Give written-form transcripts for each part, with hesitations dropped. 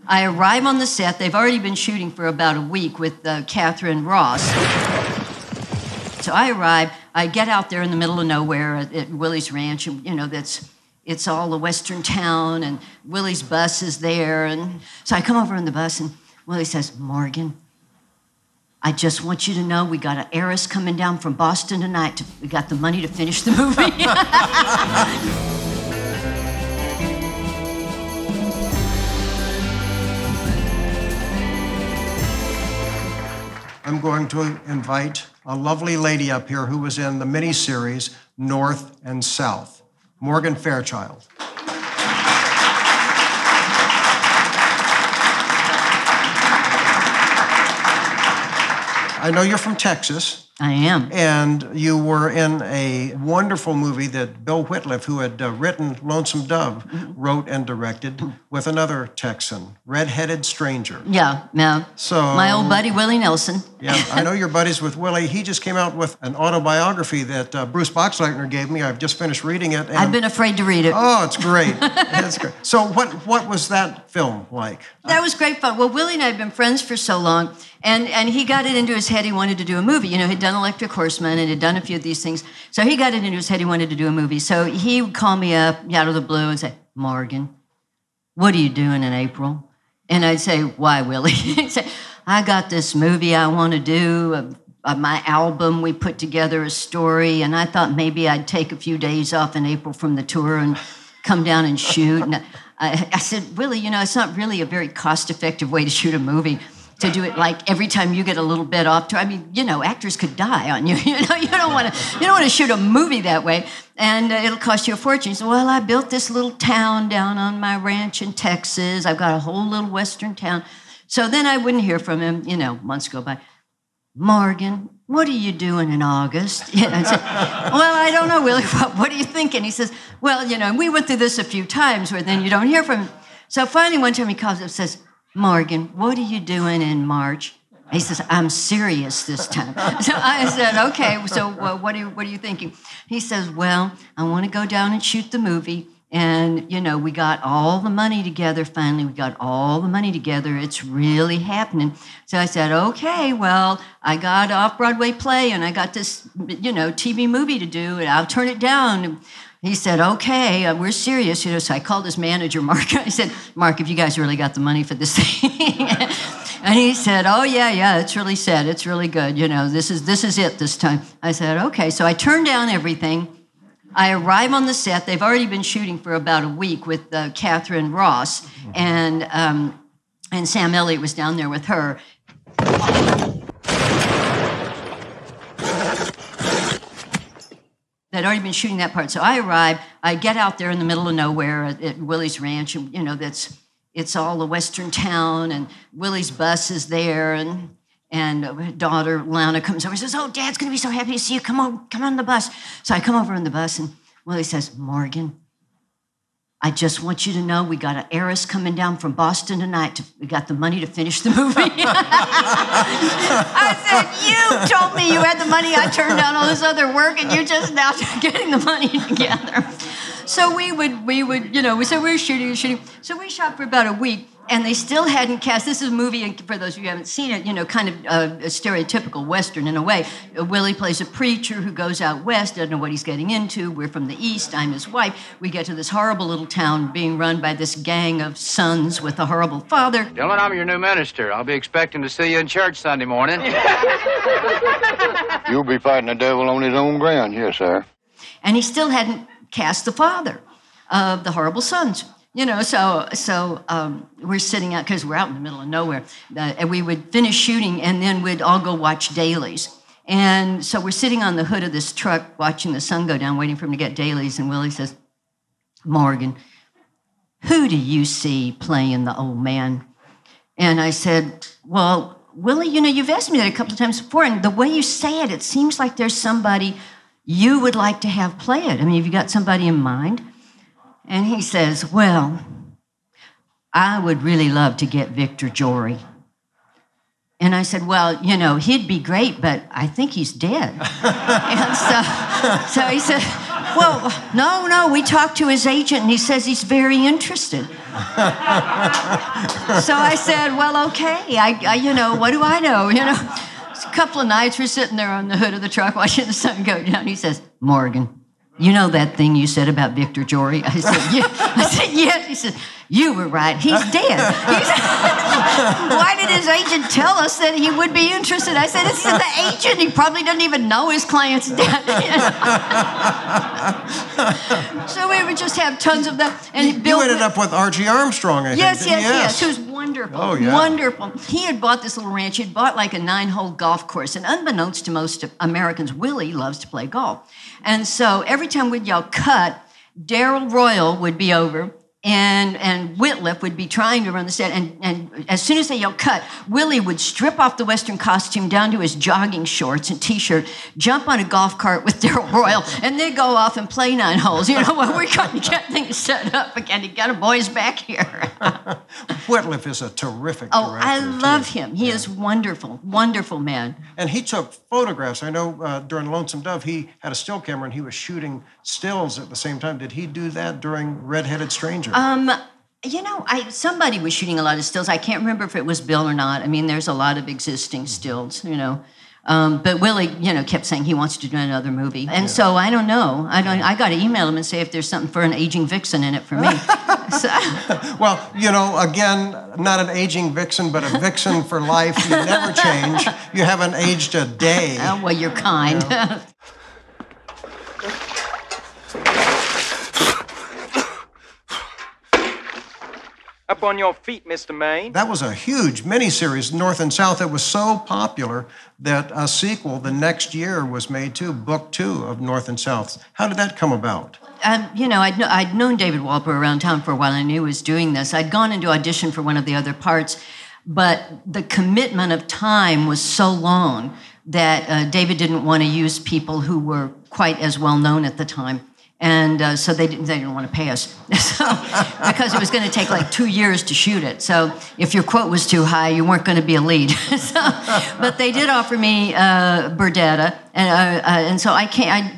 I arrive on the set. They've already been shooting for about a week with Catherine Ross. So I arrive. I get out there in the middle of nowhere at Willie's ranch, and it's all a western town, and Willie's bus is there. And so I come over on the bus, and Willie says, "Morgan, I just want you to know we got an heiress coming down from Boston tonight. We got the money to finish the movie." I'm going to invite a lovely lady up here who was in the miniseries North and South, Morgan Fairchild. I know you're from Texas. I am. And you were in a wonderful movie that Bill Whitliff, who had written Lonesome Dove, wrote and directed with another Texan, Red-Headed Stranger. Yeah. So my old buddy, Willie Nelson. Yeah, I know you're buddies with Willie. He just came out with an autobiography that Bruce Boxleitner gave me. I've just finished reading it. I've been afraid to read it. Oh, it's great. It's great. So what was that film like? That was great fun. Well, Willie and I have been friends for so long, and he got it into his head he wanted to do a movie. He'd done Electric Horseman and had done a few of these things. So he got it into his head he wanted to do a movie. So he would call me up out of the blue and say, "Morgan, what are you doing in April?" And I'd say, "Why, Willie?" He'd say, "I got this movie I want to do, my album. We put together a story, and I thought maybe I'd take a few days off in April from the tour and come down and shoot." And I said, "Willie, it's not really a very cost-effective way to shoot a movie, to do it like every time you get a little bit off. Actors could die on you. You don't want to shoot a movie that way, and it'll cost you a fortune." He said, "Well, I built this little town down on my ranch in Texas. I've got a whole little western town." So then I wouldn't hear from him. Months go by. "Morgan, what are you doing in August?" I said, "Well, I don't know, Willie. What are you thinking?" He says, "Well, we went through this a few times where then you don't hear from him." So finally one time he calls up and says, "Morgan, what are you doing in March?" He says, "I'm serious this time." So I said, "Okay, so what are you thinking?" He says, "Well, I want to go down and shoot the movie. And, we got all the money together. Finally, we got all the money together. It's really happening." So I said, "Okay, well, I got off-Broadway play, and I got this, TV movie to do, and I'll turn it down." He said, "Okay, we're serious." So I called his manager, Mark. I said, "Mark, have you guys really got the money for this thing?" And he said, "Oh, yeah, it's really set. It's really good. This is it this time." I said, "Okay." So I turned down everything. I arrive on the set. They've already been shooting for about a week with Catherine Ross, and Sam Elliott was down there with her. They'd already been shooting that part. So I arrive. I get out there in the middle of nowhere at Willie's ranch, and it's all a western town, and Willie's bus is there, and her daughter Lana comes over and says, "Oh, Dad's going to be so happy to see you. Come on the bus." So I come over on the bus, and Willie says, "Morgan, I just want you to know we got an heiress coming down from Boston tonight. We got the money to finish the movie." I said, "You told me you had the money. I turned down all this other work, and you're just now getting the money together." So we were shooting. So we shot for about a week. And they still hadn't cast. This is a movie, and for those of you who haven't seen it, kind of a stereotypical Western in a way. Willie plays a preacher who goes out west, doesn't know what he's getting into. We're from the East. I'm his wife. We get to this horrible little town being run by this gang of sons with a horrible father. "Dylan, I'm your new minister. I'll be expecting to see you in church Sunday morning." "You'll be fighting the devil on his own ground, yes, sir." And he still hadn't cast the father of the horrible sons. So we're sitting out, because we're out in the middle of nowhere, and we would finish shooting, and then we'd all go watch dailies. And so we're sitting on the hood of this truck watching the sun go down, waiting for him to get dailies, and Willie says, "Morgan, who do you see playing the old man?" And I said, "Well, Willie, you've asked me that a couple of times before, and the way you say it, it seems like there's somebody you would like to have play it. Have you got somebody in mind?" And he says, "Well, I would really love to get Victor Jory." And I said, "Well, he'd be great, but I think he's dead." And so he said, "Well, no, we talked to his agent, and he says he's very interested." So I said, well, okay, I what do I know, A couple of nights we're sitting there on the hood of the truck watching the sun go down. He says, Morgan, you know that thing you said about Victor Jory? I said, yeah. Yes. He said, you were right. He's dead. Why did his agent tell us that he would be interested? I said, it's the agent. He probably doesn't even know his client's dead. So we would just have tons of that. And you ended up with R.G. Armstrong, I think. Yes. It was wonderful. Oh, yeah. Wonderful. He had bought this little ranch. He'd bought like a 9-hole golf course. And unbeknownst to most Americans, Willie loves to play golf. And so every time we'd yell cut, Darrell Royal would be over. And Whitliff would be trying to run the set, and as soon as they yelled cut, Willie would strip off the Western costume down to his jogging shorts and T-shirt, jump on a golf cart with Darrell Royal, and they'd go off and play 9 holes. Well, we're going to get things set up again to get a boys back here. Whitliff is a terrific director. Oh, I love him. He is wonderful, wonderful man. And he took photographs. I know during Lonesome Dove, he had a still camera and he was shooting stills at the same time. Did he do that during Red-Headed Stranger? Somebody was shooting a lot of stills. I can't remember if it was Bill or not. I mean, there's a lot of existing stills, But Willie, kept saying he wants to do another movie. And so I don't know. I got to email him and say if there's something for an aging vixen in it for me. Well, again, not an aging vixen, but a vixen for life. You never change. You haven't aged a day. Oh, well, you're kind. Up on your feet, Mr. Maine. That was a huge miniseries, North and South. It was so popular that a sequel the next year was made too, Book 2 of North and South. How did that come about? I'd known David Walper around town for a while. I knew he was doing this. I'd gone into audition for one of the other parts, but the commitment of time was so long that David didn't want to use people who were quite as well known at the time. And so they didn't want to pay us because it was going to take like 2 years to shoot it. So if your quote was too high, you weren't going to be a lead. But they did offer me Burdetta, and so I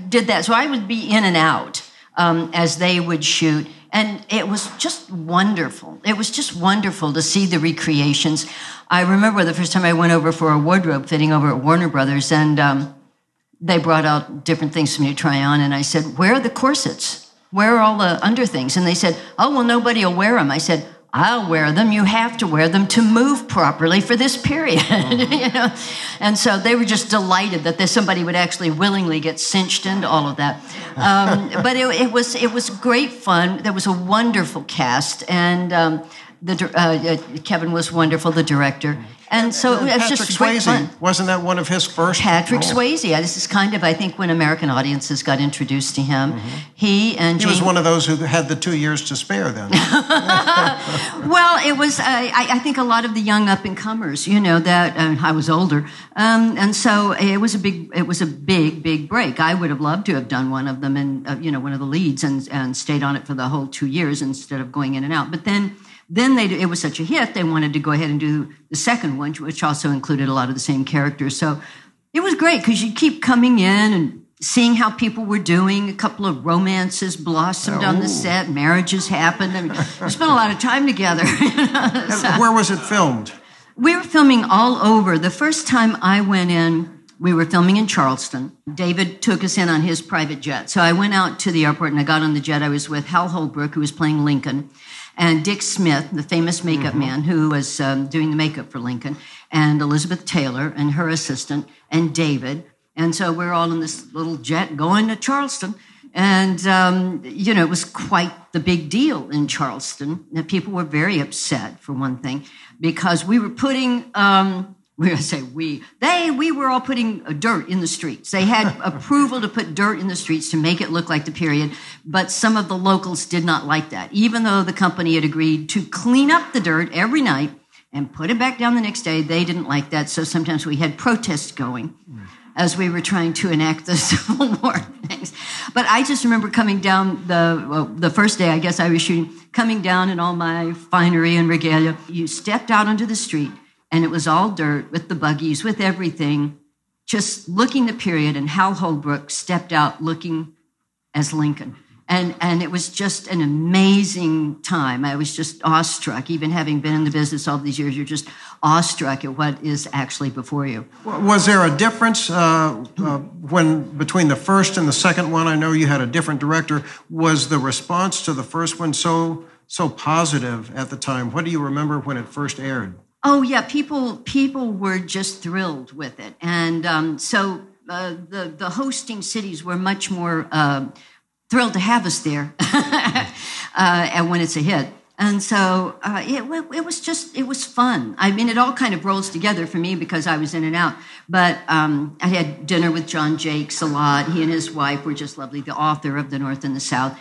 did that. So I would be in and out as they would shoot. And it was just wonderful. It was just wonderful to see the recreations. I remember the first time I went over for a wardrobe fitting over at Warner Brothers, and they brought out different things for me to try on, and I said, where are the corsets? Where are all the underthings? And they said, oh, well, nobody will wear them. I said, I'll wear them. You have to wear them to move properly for this period. And so they were just delighted that somebody would actually willingly get cinched into all of that. But it was great fun. There was a wonderful cast, and Kevin was wonderful, the director. And so it was just great fun. Wasn't that one of his first Patrick roles? Swayze. This is kind of, I think, when American audiences got introduced to him. Mm-hmm. He was one of those who had the 2 years to spare then. Well, it was, I think, a lot of the young up-and-comers, that I was older. And so it was a big break. I would have loved to have done one of them and, one of the leads and stayed on it for the whole 2 years instead of going in and out. But then it was such a hit, they wanted to go ahead and do the second one, which also included a lot of the same characters. So it was great because you keep coming in and seeing how people were doing. A couple of romances blossomed on the set. Marriages happened. I mean, we spent a lot of time together. So, where was it filmed? We were filming all over. The first time I went in, we were filming in Charleston. David took us in on his private jet. So I went out to the airport and I got on the jet. I was with Hal Holbrook, who was playing Lincoln, and Dick Smith, the famous makeup man who was doing the makeup for Lincoln, and Elizabeth Taylor and her assistant, and David. And so we're all in this little jet going to Charleston. And, it was quite the big deal in Charleston. And people were very upset, for one thing, because we were putting... we were all putting dirt in the streets. They had approval to put dirt in the streets to make it look like the period, but some of the locals did not like that. Even though the company had agreed to clean up the dirt every night and put it back down the next day, they didn't like that. So sometimes we had protests going as we were trying to enact the Civil War things. But I just remember coming down the first day, I guess I was shooting, coming down in all my finery and regalia. You stepped out onto the street, and it was all dirt with the buggies, with everything, just looking the period. And Hal Holbrook stepped out looking as Lincoln. And it was just an amazing time. I was just awestruck. Even having been in the business all these years, you're just awestruck at what is actually before you. Was there a difference between the first and the second one? I know you had a different director. Was the response to the first one so positive at the time? What do you remember when it first aired? Oh yeah, people were just thrilled with it, and so the hosting cities were much more thrilled to have us there, and when it's a hit. And so it was fun. I mean, it all kind of rolls together for me because I was in and out. But I had dinner with John Jakes a lot. He and his wife were just lovely, the author of The North and the South,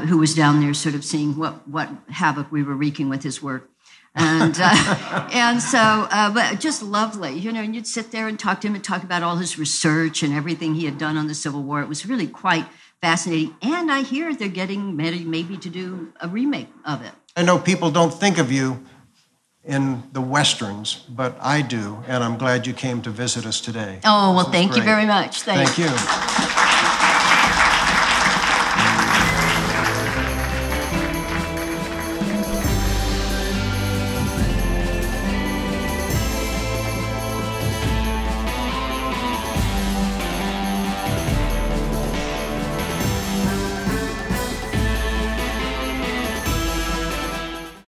who was down there sort of seeing what havoc we were wreaking with his work. And but just lovely, you know, and you'd sit there and talk to him and talk about all his research and everything he had done on the Civil War. It was really quite fascinating. And I hear they're getting maybe to do a remake of it. I know people don't think of you in the Westerns, but I do, and I'm glad you came to visit us today. Oh, well, thank you very much. Thank you.